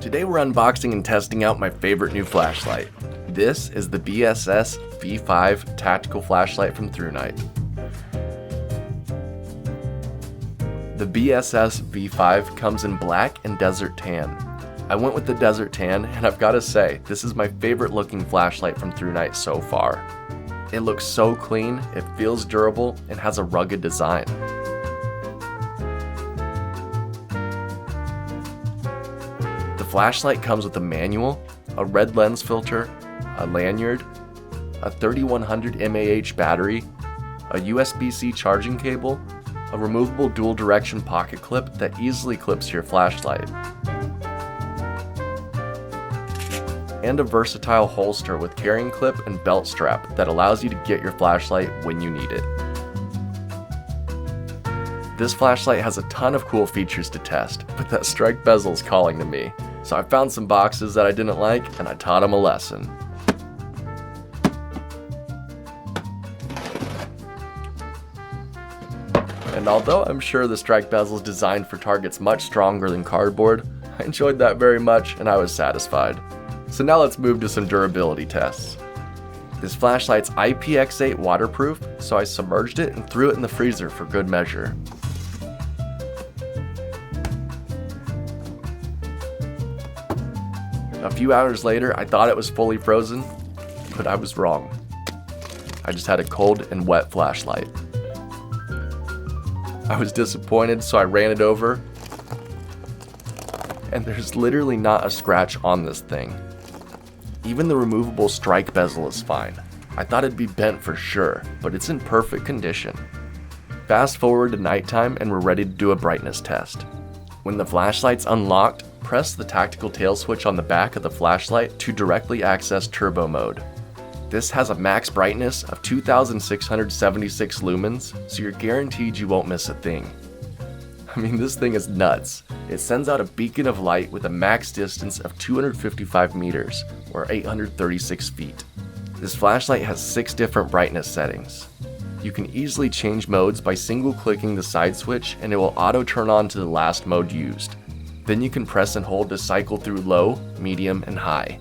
Today we're unboxing and testing out my favorite new flashlight. This is the BSS V5 tactical flashlight from THRUNITE. The BSS V5 comes in black and desert tan. I went with the desert tan, and I've got to say, this is my favorite looking flashlight from THRUNITE so far. It looks so clean, it feels durable, and has a rugged design. The flashlight comes with a manual, a red lens filter, a lanyard, a 3100 mAh battery, a USB-C charging cable, a removable dual direction pocket clip that easily clips to your flashlight, and a versatile holster with carrying clip and belt strap that allows you to get your flashlight when you need it. This flashlight has a ton of cool features to test, but that strike bezel is calling to me. So I found some boxes that I didn't like, and I taught them a lesson. And although I'm sure the strike bezel is designed for targets much stronger than cardboard, I enjoyed that very much and I was satisfied. So now let's move to some durability tests. This flashlight's IPX8 waterproof, so I submerged it and threw it in the freezer for good measure. A few hours later, I thought it was fully frozen, but I was wrong. I just had a cold and wet flashlight. I was disappointed, so I ran it over, and there's literally not a scratch on this thing. Even the removable strike bezel is fine. I thought it'd be bent for sure, but it's in perfect condition. Fast forward to nighttime and we're ready to do a brightness test. When the flashlight's unlocked, press the tactical tail switch on the back of the flashlight to directly access turbo mode. This has a max brightness of 2676 lumens, so you're guaranteed you won't miss a thing. I mean, this thing is nuts. It sends out a beacon of light with a max distance of 255 meters, or 836 feet. This flashlight has 6 different brightness settings. You can easily change modes by single-clicking the side switch, and it will auto turn on to the last mode used. Then you can press and hold to cycle through low, medium, and high.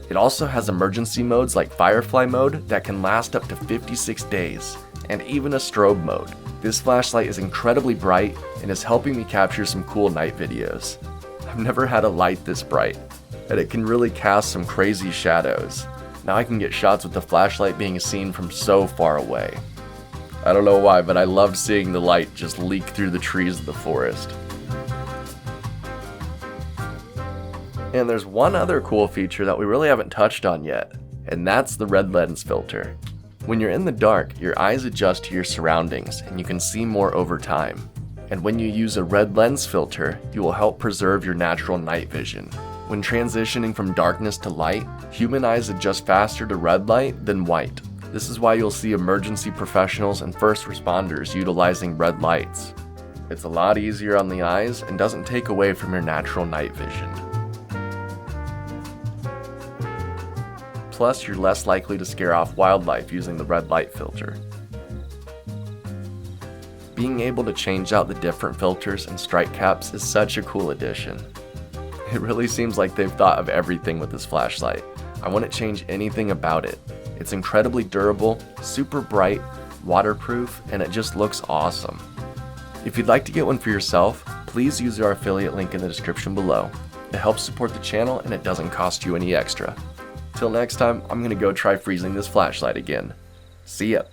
It also has emergency modes like Firefly mode that can last up to 56 days, and even a strobe mode. This flashlight is incredibly bright and is helping me capture some cool night videos. I've never had a light this bright, and it can really cast some crazy shadows. Now I can get shots with the flashlight being seen from so far away. I don't know why, but I loved seeing the light just leak through the trees of the forest. And there's one other cool feature that we really haven't touched on yet, and that's the red lens filter. When you're in the dark, your eyes adjust to your surroundings and you can see more over time. And when you use a red lens filter, you will help preserve your natural night vision. When transitioning from darkness to light, human eyes adjust faster to red light than white. This is why you'll see emergency professionals and first responders utilizing red lights. It's a lot easier on the eyes and doesn't take away from your natural night vision. Plus, you're less likely to scare off wildlife using the red light filter. Being able to change out the different filters and strike caps is such a cool addition. It really seems like they've thought of everything with this flashlight. I wouldn't change anything about it. It's incredibly durable, super bright, waterproof, and it just looks awesome. If you'd like to get one for yourself, please use our affiliate link in the description below. It helps support the channel and it doesn't cost you any extra. Till next time, I'm gonna go try freezing this flashlight again. See ya.